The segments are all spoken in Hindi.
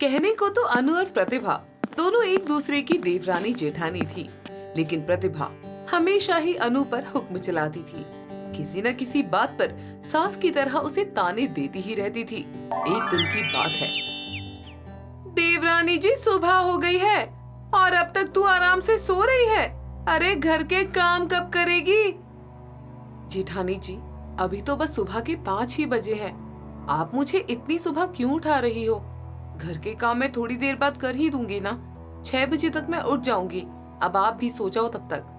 कहने को तो अनु और प्रतिभा दोनों एक दूसरे की देवरानी जेठानी थी, लेकिन प्रतिभा हमेशा ही अनु पर हुक्म चलाती थी। किसी न किसी बात पर सास की तरह उसे ताने देती ही रहती थी। एक दिन की बात है। देवरानी जी, सुबह हो गई है और अब तक तू आराम से सो रही है। अरे घर के काम कब करेगी? जेठानी जी, अभी तो बस सुबह के 5 ही बजे हैं। आप मुझे इतनी सुबह क्यों उठा रही हो? घर के काम मैं थोड़ी देर बाद कर ही दूंगी ना। 6 बजे तक मैं उठ जाऊंगी। अब आप भी सो जाओ तब तक।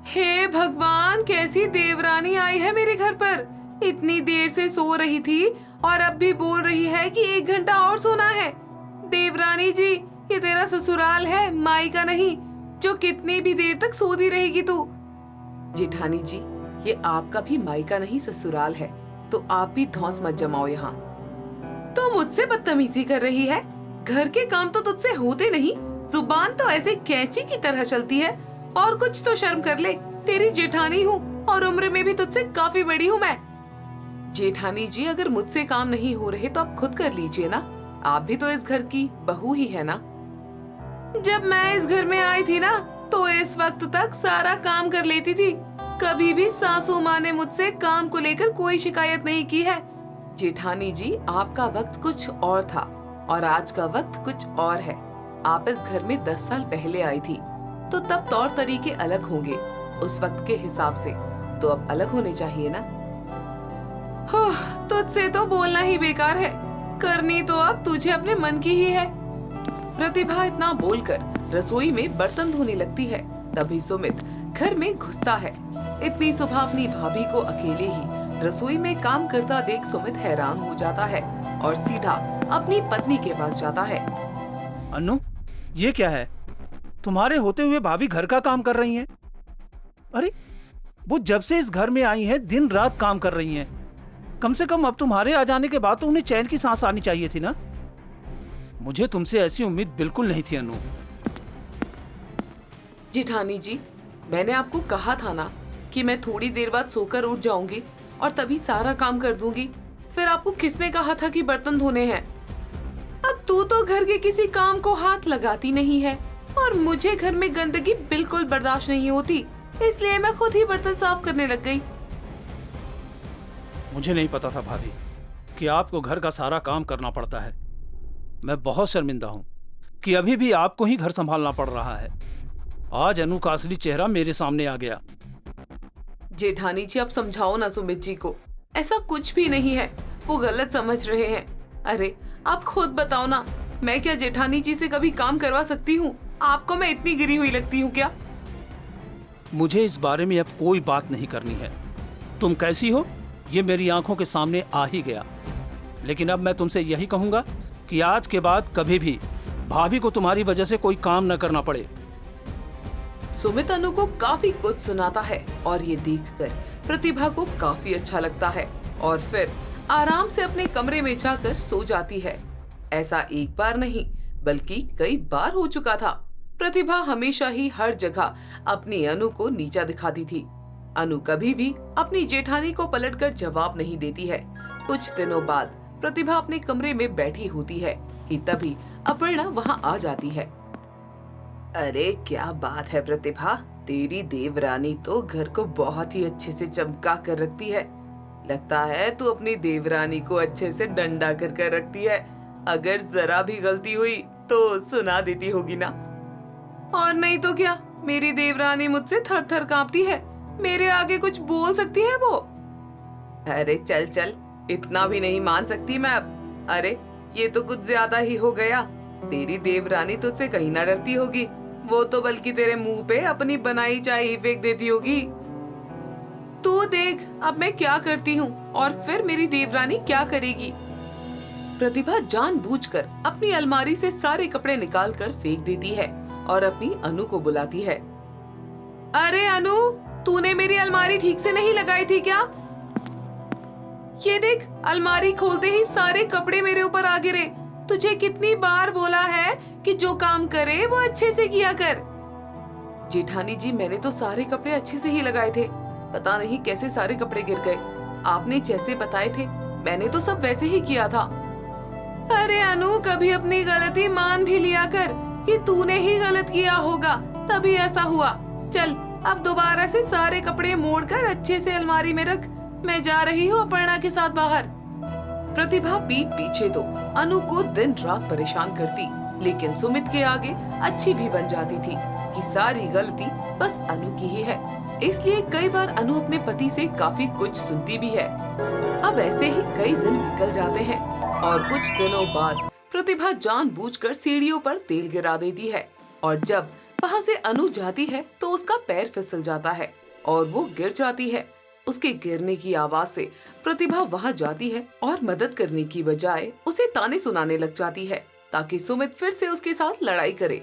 हे भगवान, कैसी देवरानी आई है मेरे घर पर। इतनी देर से सो रही थी और अब भी बोल रही है कि 1 घंटा और सोना है। देवरानी जी, ये तेरा ससुराल है, माई का नहीं, जो कितनी भी देर तक सोती रहेगी तू। जेठानी जी, ये आपका भी माई का नहीं ससुराल है, तो आप भी धौंस मत जमाओ यहाँ। तो मुझसे बदतमीजी कर रही है? घर के काम तो तुझसे होते नहीं, जुबान तो ऐसे कैंची की तरह चलती है। और कुछ तो शर्म कर ले। तेरी जेठानी हूँ और उम्र में भी तुझसे काफी बड़ी हूँ मैं। जेठानी जी, अगर मुझसे काम नहीं हो रहे तो आप खुद कर लीजिए ना। आप भी तो इस घर की बहू ही है ना। जब मैं इस घर में आई थी ना, तो इस वक्त तक सारा काम कर लेती थी। कभी भी सासू माँ ने मुझसे काम को लेकर कोई शिकायत नहीं की है। जेठानी जी, आपका वक्त कुछ और था और आज का वक्त कुछ और है। आप इस घर में 10 साल पहले आई थी, तो तब तौर तरीके अलग होंगे उस वक्त के हिसाब से, तो अब अलग होने चाहिए ना। तुझसे तो बोलना ही बेकार है, करनी तो अब तुझे अपने मन की ही है। प्रतिभा इतना बोलकर रसोई में बर्तन धोने लगती है। तभी सुमित घर में घुसता है। इतनी सुबह अपनी भाभी को अकेले ही रसोई में काम करता देख सुमित हैरान हो जाता है और सीधा अपनी पत्नी के पास जाता है। अनु, ये क्या है? तुम्हारे होते हुए भाभी घर का काम कर रही हैं। अरे, वो जब से इस घर में आई हैं दिन रात काम कर रही हैं। कम से कम अब तुम्हारे आ जाने के बाद तो उन्हें चैन की सांस आनी चाहिए थी ना। मुझे तुमसे ऐसी उम्मीद बिल्कुल नहीं थी अनु। जेठानी जी, मैंने आपको कहा था ना कि मैं थोड़ी देर बाद सोकर उठ जाऊंगी और तभी सारा काम कर दूंगी। फिर आपको किसने कहा था कि बर्तन धोने हैं? अब तू तो घर के किसी काम को हाथ लगाती नहीं है और मुझे घर में गंदगी बिल्कुल बर्दाश्त नहीं होती, इसलिए मैं खुद ही बर्तन साफ करने लग गई। मुझे नहीं पता था भाभी कि आपको घर का सारा काम करना पड़ता है। मैं बहुत शर्मिंदा हूँ कि अभी भी आपको ही घर संभालना पड़ रहा है। आज अनु का असली चेहरा मेरे सामने आ गया। जेठानी जी, आप समझाओ ना सुमित जी को। ऐसा कुछ भी नहीं है, वो गलत समझ रहे हैं। अरे आप खुद बताओ ना, मैं क्या जेठानी जी से कभी काम करवा सकती हूँ? आपको मैं इतनी गिरी हुई लगती हूँ क्या? मुझे इस बारे में अब कोई बात नहीं करनी है। तुम कैसी हो ये मेरी आंखों के सामने आ ही गया। लेकिन अब मैं तुमसे यही कहूंगा कि आज के बाद कभी भी भाभी को तुम्हारी वजह से कोई काम न करना पड़े। सुमित अनु को काफी कुछ सुनाता है और ये देखकर प्रतिभा को काफी अच्छा लगता है और फिर आराम से अपने कमरे में जाकर सो जाती है। ऐसा एक बार नहीं बल्कि कई बार हो चुका था। प्रतिभा हमेशा ही हर जगह अपनी अनु को नीचा दिखाती थी। अनु कभी भी अपनी जेठानी को पलटकर जवाब नहीं देती है। कुछ दिनों बाद प्रतिभा अपने कमरे में बैठी होती है कि तभी अपर्णा वहाँ आ जाती है। अरे क्या बात है प्रतिभा, तेरी देवरानी तो घर को बहुत ही अच्छे से चमका कर रखती है। लगता है तू अपनी देवरानी को अच्छे से डंडा कर रखती है। अगर जरा भी गलती हुई तो सुना देती होगी ना। और नहीं तो क्या, मेरी देवरानी मुझसे थर थर कांपती है। मेरे आगे कुछ बोल सकती है वो? अरे चल चल, इतना भी नहीं मान सकती मैं अब। अरे ये तो कुछ ज्यादा ही हो गया। तेरी देवरानी तुझसे कहीं ना डरती होगी, वो तो बल्कि तेरे मुंह पे अपनी बनाई चाय ही फेंक देती होगी। तू देख अब मैं क्या करती हूँ और फिर मेरी देवरानी क्या करेगी। प्रतिभा जानबूझकर अपनी अलमारी से सारे कपड़े निकालकर फेंक देती है और अपनी अनु को बुलाती है। अरे अनु, तूने मेरी अलमारी ठीक से नहीं लगाई थी क्या? ये देख, अलमारी खोलते ही सारे कपड़े मेरे ऊपर आ गिरे। तुझे कितनी बार बोला है कि जो काम करे वो अच्छे से किया कर। जेठानी जी, मैंने तो सारे कपड़े अच्छे से ही लगाए थे, पता नहीं कैसे सारे कपड़े गिर गए। आपने जैसे बताए थे मैंने तो सब वैसे ही किया था। अरे अनु, कभी अपनी गलती मान भी लिया कर कि तूने ही गलत किया होगा, तभी ऐसा हुआ। चल अब दोबारा से सारे कपड़े मोड़कर अच्छे से अलमारी में रख। मैं जा रही हूँ अपर्णा के साथ बाहर। प्रतिभा पीठ पीछे तो अनु को दिन रात परेशान करती, लेकिन सुमित के आगे अच्छी भी बन जाती थी कि सारी गलती बस अनु की ही है। इसलिए कई बार अनु अपने पति से काफी कुछ सुनती भी है। अब ऐसे ही कई दिन निकल जाते हैं और कुछ दिनों बाद प्रतिभा जानबूझकर सीढ़ियों पर तेल गिरा देती है, और जब वहाँ से अनु जाती है तो उसका पैर फिसल जाता है और वो गिर जाती है। उसके गिरने की आवाज से प्रतिभा वहाँ जाती है और मदद करने की बजाय उसे ताने सुनाने लग जाती है ताकि सुमित फिर से उसके साथ लड़ाई करे।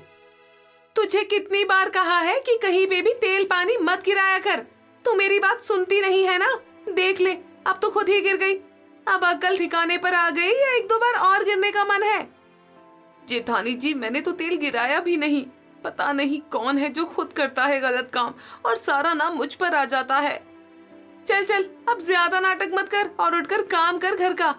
तुझे कितनी बार कहा है कि कहीं पे भी तेल पानी मत गिराया कर, तू मेरी बात सुनती नहीं है ना। देख ले, अब तो खुद ही गिर गई। अब अक्ल ठिकाने पर आ गई या एक दो बार और गिरने का मन है? जेठानी जी, मैंने तो तेल गिराया भी नहीं। पता नहीं कौन है जो खुद करता है गलत काम और सारा नाम मुझ पर आ जाता है। चल चल, अब ज्यादा नाटक मत कर और उठकर काम कर घर का।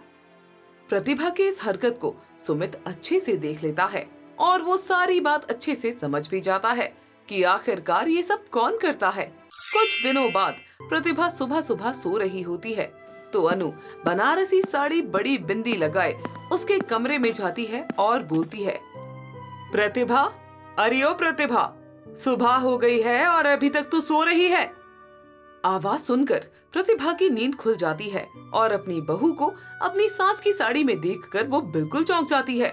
प्रतिभा के इस हरकत को सुमित अच्छे से देख लेता है और वो सारी बात अच्छे से समझ भी जाता है कि आखिरकार ये सब कौन करता है। कुछ दिनों बाद प्रतिभा सुबह सुबह सो रही होती है तो अनु बनारसी साड़ी बड़ी बिंदी लगाए उसके कमरे में जाती है और बोलती है, प्रतिभा, अरे ओ प्रतिभा, सुबह हो गई है और अभी तक तू सो रही है। आवाज सुनकर प्रतिभा की नींद खुल जाती है और अपनी बहू को अपनी सास की साड़ी में देखकर वो बिल्कुल चौंक जाती है।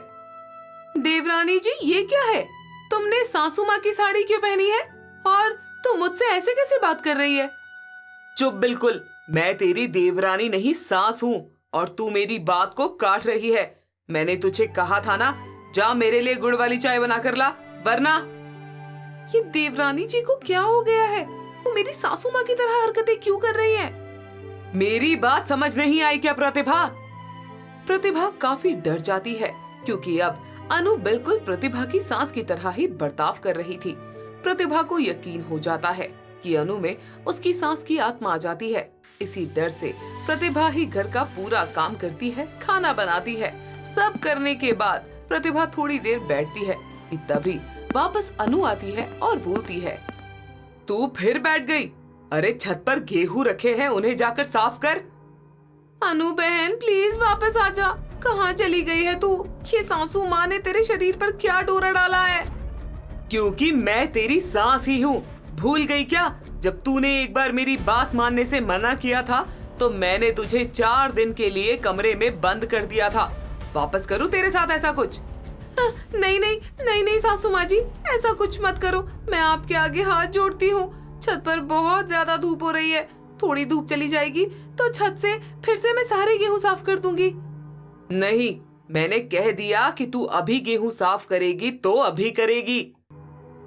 देवरानी जी, ये क्या है? तुमने सासू माँ की साड़ी क्यों पहनी है और तुम मुझसे ऐसे कैसे बात कर रही है? चुप बिल्कुल, मैं तेरी देवरानी नहीं सास हूँ और तू मेरी बात को काट रही है। मैंने तुझे कहा था ना, जा मेरे लिए गुड़ वाली चाय बना कर ला, वरना। ये देवरानी जी को क्या हो गया है? वो मेरी सासू माँ की तरह हरकतें क्यों कर रही है? मेरी बात समझ नहीं आई क्या प्रतिभा? प्रतिभा काफी डर जाती है क्योंकि अब अनु बिल्कुल प्रतिभा की सास की तरह ही बर्ताव कर रही थी। प्रतिभा को यकीन हो जाता है कि अनु में उसकी सास की आत्मा आ जाती है। इसी डर से प्रतिभा ही घर का पूरा काम करती है, खाना बनाती है। सब करने के बाद प्रतिभा थोड़ी देर बैठती है कि तभी वापस अनु आती है और बोलती है, तू फिर बैठ गई? अरे छत पर गेहूं रखे हैं, उन्हें जाकर साफ कर। अनु बहन, प्लीज वापस आ जा। कहाँ चली गई है तू? ये सासू माँ ने तेरे शरीर पर क्या डोरा डाला है? क्योंकि मैं तेरी सास ही हूँ, भूल गई क्या? जब तूने एक बार मेरी बात मानने से मना किया था तो मैंने तुझे 4 दिन के लिए कमरे में बंद कर दिया था। वापस करूँ तेरे साथ ऐसा कुछ? नहीं नहीं नहीं नहीं सासू माँ जी, ऐसा कुछ मत करो। मैं आपके आगे हाथ जोड़ती हूँ। छत पर बहुत ज्यादा धूप हो रही है, थोड़ी धूप चली जाएगी तो छत से फिर से मैं सारे गेहूं साफ कर दूंगी। नहीं, मैंने कह दिया कि तू अभी गेहूं साफ करेगी तो अभी करेगी।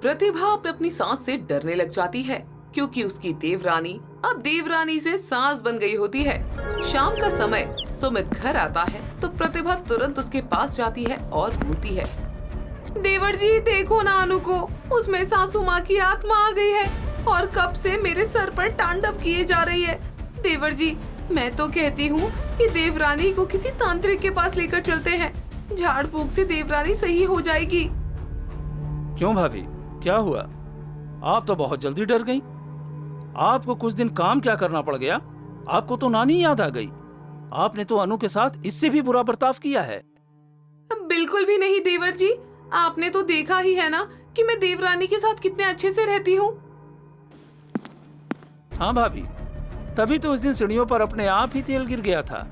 प्रतिभा अपनी सास से डरने लग जाती है क्योंकि उसकी देवरानी अब देवरानी से सास बन गई होती है। शाम का समय सुमित घर आता है तो प्रतिभा तुरंत उसके पास जाती है और बोलती है, देवर जी देखो ना अनु को, उसमें सासू माँ की आत्मा आ गई है और कब से मेरे सर पर तांडव किए जा रही है। देवर जी, मैं तो कहती हूँ कि देवरानी को किसी तांत्रिक के पास लेकर चलते हैं, झाड़ फूंक से देवरानी सही हो जाएगी। क्यों भाभी, क्या हुआ? आप तो बहुत जल्दी डर गई। आपको कुछ दिन काम क्या करना पड़ गया? आपको तो नानी याद आ गई। आपने तो अनु के साथ इससे भी बुरा बर्ताव किया है। बिल्कुल भी नहीं देवर जी, आपने तो देखा ही है ना कि मैं देवरानी के साथ कितने अच्छे से रहती हूँ। हाँ भाभी, तभी तो उस दिन सीढ़ियों पर अपने आप ही तेल गिर गया था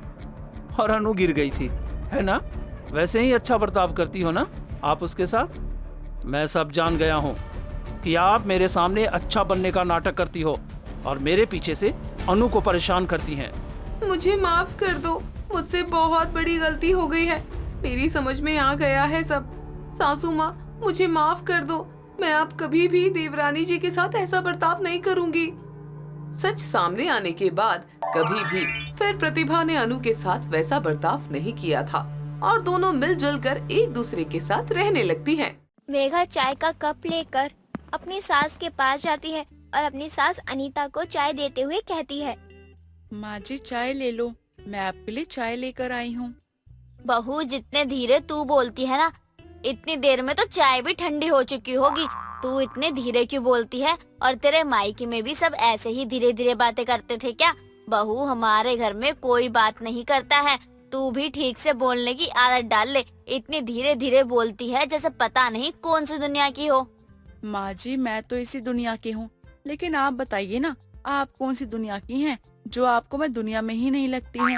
और अनु गिर गई थी, है ना? वैसे ही अच्छा बर्ताव करती हो ना आप उसके साथ। मैं सब जान गया हूँ कि आप मेरे सामने अच्छा बनने का नाटक करती हो और मेरे पीछे से अनु को परेशान करती हैं। मुझे माफ कर दो, मुझसे बहुत बड़ी गलती हो गई है। मेरी समझ में आ गया है सब। सासू माँ, मुझे माफ कर दो। मैं अब कभी भी देवरानी जी के साथ ऐसा बर्ताव नहीं करूंगी। सच सामने आने के बाद कभी भी फिर प्रतिभा ने अनु के साथ वैसा बर्ताव नहीं किया था और दोनों मिलजुल कर एक दूसरे के साथ रहने लगती हैं। मेघा चाय का कप लेकर अपनी सास के पास जाती है और अपनी सास अनीता को चाय देते हुए कहती है, माँ जी चाय ले लो, मैं आपके लिए चाय लेकर आई हूँ। बहू जितने धीरे तू बोलती है ना, इतनी देर में तो चाय भी ठंडी हो चुकी होगी। तू इतने धीरे क्यों बोलती है? और तेरे मायके में भी सब ऐसे ही धीरे धीरे बातें करते थे क्या? बहू हमारे घर में कोई बात नहीं करता है। तू भी ठीक से बोलने की आदत डाल ले। इतनी धीरे धीरे बोलती है जैसे पता नहीं कौन सी दुनिया की हो। माँ जी, मैं तो इसी दुनिया की हूँ, लेकिन आप बताइए ना, आप कौन सी दुनिया की हैं जो आपको मैं दुनिया में ही नहीं लगती हूँ।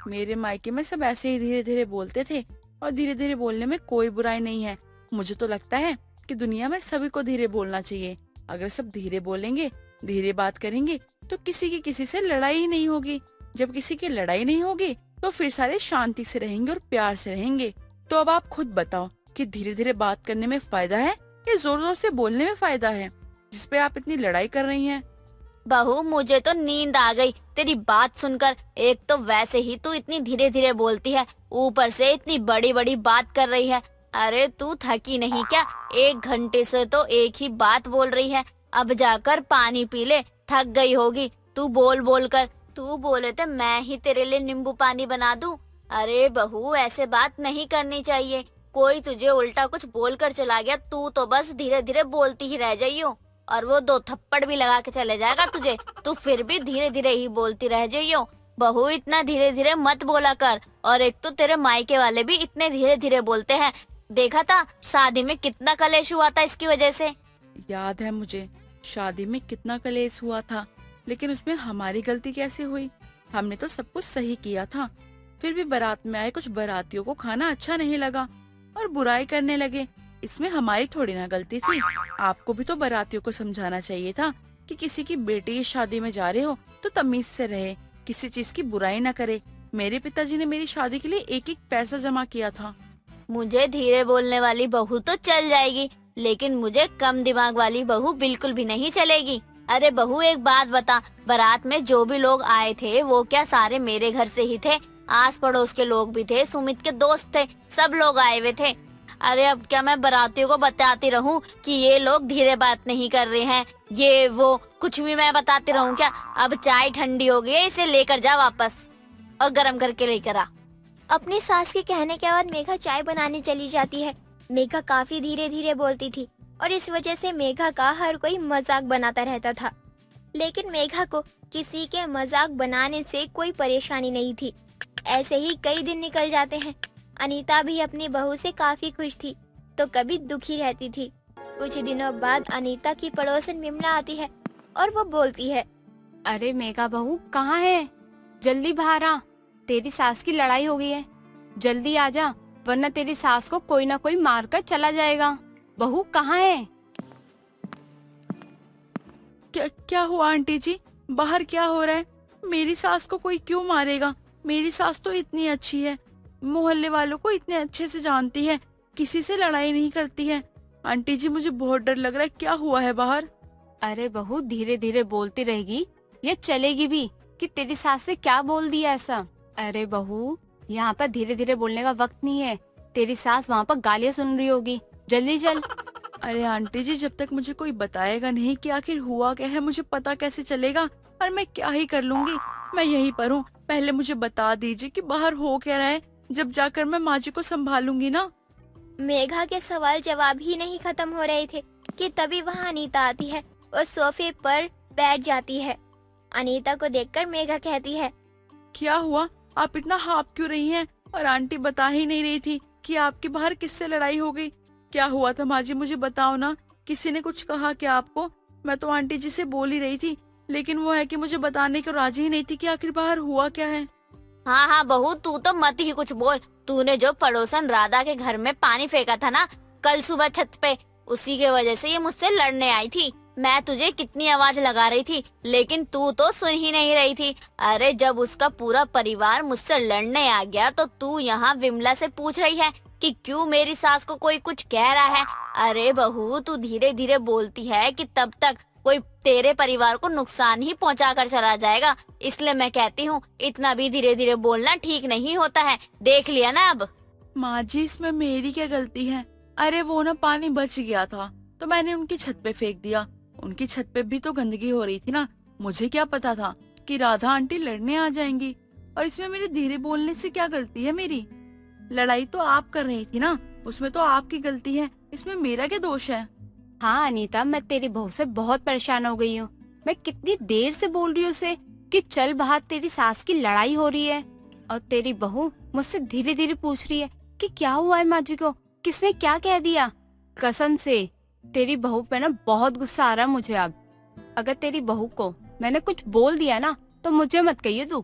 मेरे मायके में सब ऐसे ही धीरे धीरे बोलते थे, और धीरे धीरे बोलने में कोई बुराई नहीं है। मुझे तो लगता है कि दुनिया में सभी को धीरे बोलना चाहिए। अगर सब धीरे बोलेंगे, धीरे बात करेंगे, तो किसी की किसी से लड़ाई ही नहीं होगी। जब किसी की लड़ाई नहीं होगी तो फिर सारे शांति से रहेंगे और प्यार से रहेंगे। तो अब आप खुद बताओ कि धीरे धीरे बात करने में फायदा है या जोर जोर से बोलने में फायदा है, जिसपे आप इतनी लड़ाई कर रही हैं? बहू मुझे तो नींद आ गई तेरी बात सुनकर। एक तो वैसे ही तू इतनी धीरे धीरे बोलती है, ऊपर से इतनी बड़ी बड़ी बात कर रही है। अरे तू थकी नहीं क्या? 1 घंटे से तो एक ही बात बोल रही है। अब जाकर पानी पी ले, थक गई होगी तू बोल बोल कर। तू बोले तो मैं ही तेरे लिए नींबू पानी बना दूं। अरे बहू ऐसे बात नहीं करनी चाहिए। कोई तुझे उल्टा कुछ बोल कर चला गया, तू तो बस धीरे धीरे बोलती ही रह जाइयो, और वो 2 थप्पड़ भी लगा के चले जाएगा तुझे। तू फिर भी धीरे धीरे ही बोलती रह जाइयो। बहू इतना धीरे धीरे मत बोला कर। और एक तो तेरे मायके वाले भी इतने धीरे धीरे बोलते हैं। देखा था शादी में कितना कलेश हुआ था इसकी वजह से। याद है मुझे, शादी में कितना कलेश हुआ था, लेकिन उसमें हमारी गलती कैसे हुई? हमने तो सब कुछ सही किया था, फिर भी बारात में आए कुछ बारातियों को खाना अच्छा नहीं लगा और बुराई करने लगे। इसमें हमारी थोड़ी ना गलती थी। आपको भी तो बारातियों को समझाना चाहिए था कि किसी की बेटी की शादी में जा रहे हो तो तमीज से रहे, किसी चीज की बुराई ना करे। मेरे पिताजी ने मेरी शादी के लिए एक एक पैसा जमा किया था। मुझे धीरे बोलने वाली बहू तो चल जाएगी, लेकिन मुझे कम दिमाग वाली बहू बिल्कुल भी नहीं चलेगी। अरे बहू एक बात बता, बारात में जो भी लोग आए थे वो क्या सारे मेरे घर से ही थे? आस पड़ोस के लोग भी थे, सुमित के दोस्त थे, सब लोग आए हुए थे। अरे अब क्या मैं बारातियों को बताती रहूं कि ये लोग धीरे बात नहीं कर रहे हैं, ये वो कुछ भी मैं बताती रहूं क्या? अब चाय ठंडी हो गई है, इसे लेकर जा वापस और गरम करके लेकर आ। अपनी सास के कहने के बाद मेघा चाय बनाने चली जाती है। मेघा काफी धीरे धीरे बोलती थी और इस वजह से मेघा का हर कोई मजाक बनाता रहता था। लेकिन मेघा को किसी के मजाक बनाने से कोई परेशानी नहीं थी। ऐसे ही कई दिन निकल जाते हैं। अनीता भी अपनी बहू से काफी खुश थी तो कभी दुखी रहती थी। कुछ दिनों बाद अनीता की पड़ोसन विमला आती है और वो बोलती है, अरे मेघा बहू कहाँ है? जल्दी बाहर आ, तेरी सास की लड़ाई हो गई है। जल्दी आ जा, वरना तेरी सास को कोई ना कोई मार कर चला जाएगा। बहू कहाँ है? क्या हुआ आंटी जी? बाहर क्या हो रहा है? मेरी सास को कोई क्यों मारेगा? मेरी सास तो इतनी अच्छी है, मोहल्ले वालों को इतने अच्छे से जानती है, किसी से लड़ाई नहीं करती है। आंटी जी मुझे बहुत डर लग रहा है, क्या हुआ है बाहर? अरे बहू धीरे धीरे बोलती रहेगी, ये चलेगी भी कि तेरी सास से क्या बोल दिया ऐसा? अरे बहू यहाँ पर धीरे धीरे बोलने का वक्त नहीं है। तेरी सास वहाँ पर गालियाँ सुन रही होगी, जल्दी चल। अरे आंटी जी, जब तक मुझे कोई बताएगा नहीं कि आखिर हुआ क्या है, मुझे पता कैसे चलेगा? और मैं क्या ही कर लूंगी, मैं यहीं पर हूँ। पहले मुझे बता दीजिए कि बाहर हो क्या रहा है, जब जाकर मैं माँ जी को संभालूंगी ना। मेघा के सवाल जवाब ही नहीं खत्म हो रहे थे कि तभी वहाँ अनीता आती है और सोफे पर बैठ जाती है। अनीता को देखकर मेघा कहती है, क्या हुआ? आप इतना हाँफ क्यों रही हैं? और आंटी बता ही नहीं रही थी कि आपकी बाहर किससे लड़ाई हो गई? क्या हुआ था माँ जी, मुझे बताओ ना। किसी ने कुछ कहा क्या आपको? मैं तो आंटी जी से बोल ही रही थी, लेकिन वो है कि मुझे बताने को राजी ही नहीं थी कि आखिर बाहर हुआ क्या है। हाँ हाँ बहू तू तो मत ही कुछ बोल। तूने जो पड़ोसन राधा के घर में पानी फेंका था ना कल सुबह छत पे, उसी के वजह से ये मुझसे लड़ने आई थी। मैं तुझे कितनी आवाज लगा रही थी, लेकिन तू तो सुन ही नहीं रही थी। अरे जब उसका पूरा परिवार मुझसे लड़ने आ गया तो तू यहाँ विमला से पूछ रही है कि क्यों मेरी सास को कोई कुछ कह रहा है। अरे बहू तू धीरे धीरे बोलती है कि तब तक कोई तेरे परिवार को नुकसान ही पहुंचा कर चला जाएगा, इसलिए मैं कहती हूँ इतना भी धीरे धीरे बोलना ठीक नहीं होता है। देख लिया ना अब। माँ जी इसमें मेरी क्या गलती है? अरे वो ना पानी बच गया था तो मैंने उनकी छत पे फेंक दिया। उनकी छत पे भी तो गंदगी हो रही थी ना, मुझे क्या पता था कि राधा आंटी लड़ने आ जाएंगी। और इसमें मेरे धीरे बोलने से क्या गलती है मेरी? लड़ाई तो आप कर रही थी ना, उसमें तो आपकी गलती है, इसमें मेरा क्या दोष है? हाँ अनीता, मैं तेरी बहू से बहुत परेशान हो गई हूँ। मैं कितनी देर से बोल रही हूँ उसे कि चल बाहर, तेरी सास की लड़ाई हो रही है, और तेरी बहू मुझसे धीरे धीरे पूछ रही है कि क्या हुआ है माँ जी को, किसने क्या कह दिया। कसम से तेरी बहू पे ना बहुत गुस्सा आ रहा है मुझे अब। अगर तेरी बहू को मैंने कुछ बोल दिया ना तो मुझे मत कहिए तू।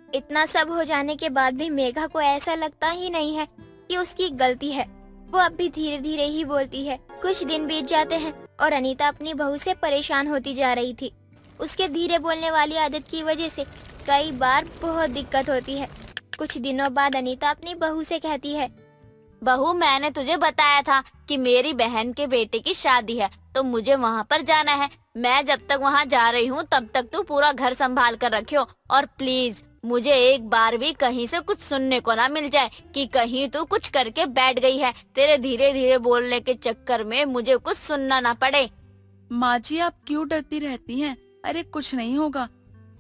इतना सब हो जाने के बाद भी मेघा को ऐसा लगता ही नहीं है कि उसकी गलती है। वो अब भी धीरे धीरे ही बोलती है। कुछ दिन बीत जाते हैं और अनीता अपनी बहू से परेशान होती जा रही थी। उसके धीरे बोलने वाली आदत की वजह से कई बार बहुत दिक्कत होती है। कुछ दिनों बाद अनीता अपनी बहू से कहती है, बहू, मैंने तुझे बताया था कि मेरी बहन के बेटे की शादी है तो मुझे वहाँ पर जाना है। मैं जब तक वहाँ जा रही हूँ तब तक तू पूरा घर संभाल कर रखियो, और प्लीज मुझे एक बार भी कहीं से कुछ सुनने को ना मिल जाए कि कहीं तू कुछ करके बैठ गई है। तेरे धीरे धीरे बोलने के चक्कर में मुझे कुछ सुनना ना पड़े। माँ जी, आप क्यों डरती रहती हैं? अरे कुछ नहीं होगा,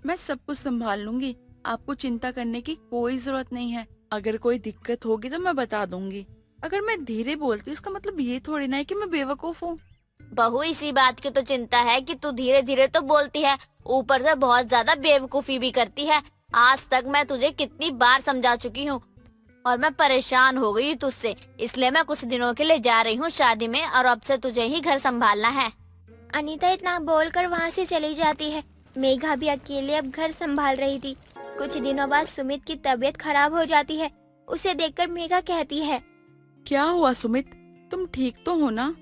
मैं सब कुछ संभाल लूंगी। आपको चिंता करने की कोई जरूरत नहीं है। अगर कोई दिक्कत होगी तो मैं बता दूंगी। अगर मैं धीरे बोलती हूँ इसका मतलब ये थोड़ी ना है कि मैं बेवकूफ हूँ। बहू, इसी बात की तो चिंता है कि तू धीरे धीरे तो बोलती है, ऊपर से बहुत ज्यादा बेवकूफी भी करती है। आज तक मैं तुझे कितनी बार समझा चुकी हूँ और मैं परेशान हो गई तुझसे, इसलिए मैं कुछ दिनों के लिए जा रही हूँ शादी में, और अब से तुझे ही घर संभालना है। अनीता इतना बोलकर वहाँ से चली जाती है। मेघा भी अकेले अब घर संभाल रही थी। कुछ दिनों बाद सुमित की तबीयत खराब हो जाती है। उसे देखकर मेघा कहती है, क्या हुआ सुमित, तुम ठीक तो हो ना?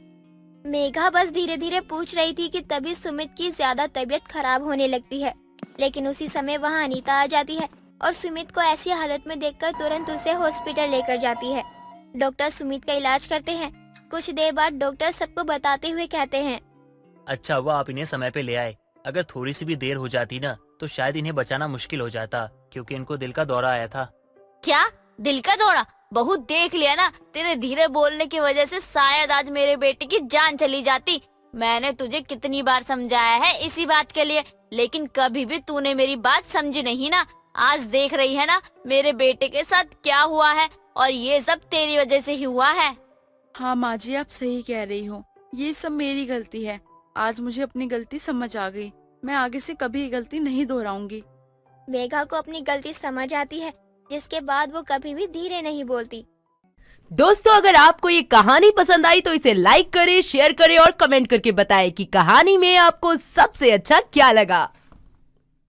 मेघा बस धीरे धीरे पूछ रही थी कि तभी सुमित की ज्यादा तबीयत खराब होने लगती है। लेकिन उसी समय वहाँ अनीता आ जाती है और सुमित को ऐसी हालत में देखकर तुरंत उसे हॉस्पिटल लेकर जाती है। डॉक्टर सुमित का इलाज करते हैं। कुछ देर बाद डॉक्टर सबको बताते हुए कहते हैं, अच्छा हुआ आप इन्हें समय पे ले आए। अगर थोड़ी सी भी देर हो जाती ना तो शायद इन्हें बचाना मुश्किल हो जाता, क्योंकि इनको दिल का दौरा आया था। क्या दिल का दौरा? बहुत देख लिया ना, तेरे धीरे बोलने की वजह से शायद आज मेरे बेटे की जान चली जाती। मैंने तुझे कितनी बार समझाया है इसी बात के लिए, लेकिन कभी भी तूने मेरी बात समझी नहीं ना। आज देख रही है ना मेरे बेटे के साथ क्या हुआ है, और ये सब तेरी वजह से ही हुआ है। हाँ माँ जी, आप सही कह रही हो, ये सब मेरी गलती है। आज मुझे अपनी गलती समझ आ गई। मैं आगे से कभी ये गलती नहीं दोहराऊंगी। मेघा को अपनी गलती समझ आती है, जिसके बाद वो कभी भी धीरे नहीं बोलती। दोस्तों, अगर आपको ये कहानी पसंद आई तो इसे लाइक करें, शेयर करें और कमेंट करके बताएं कि कहानी में आपको सबसे अच्छा क्या लगा।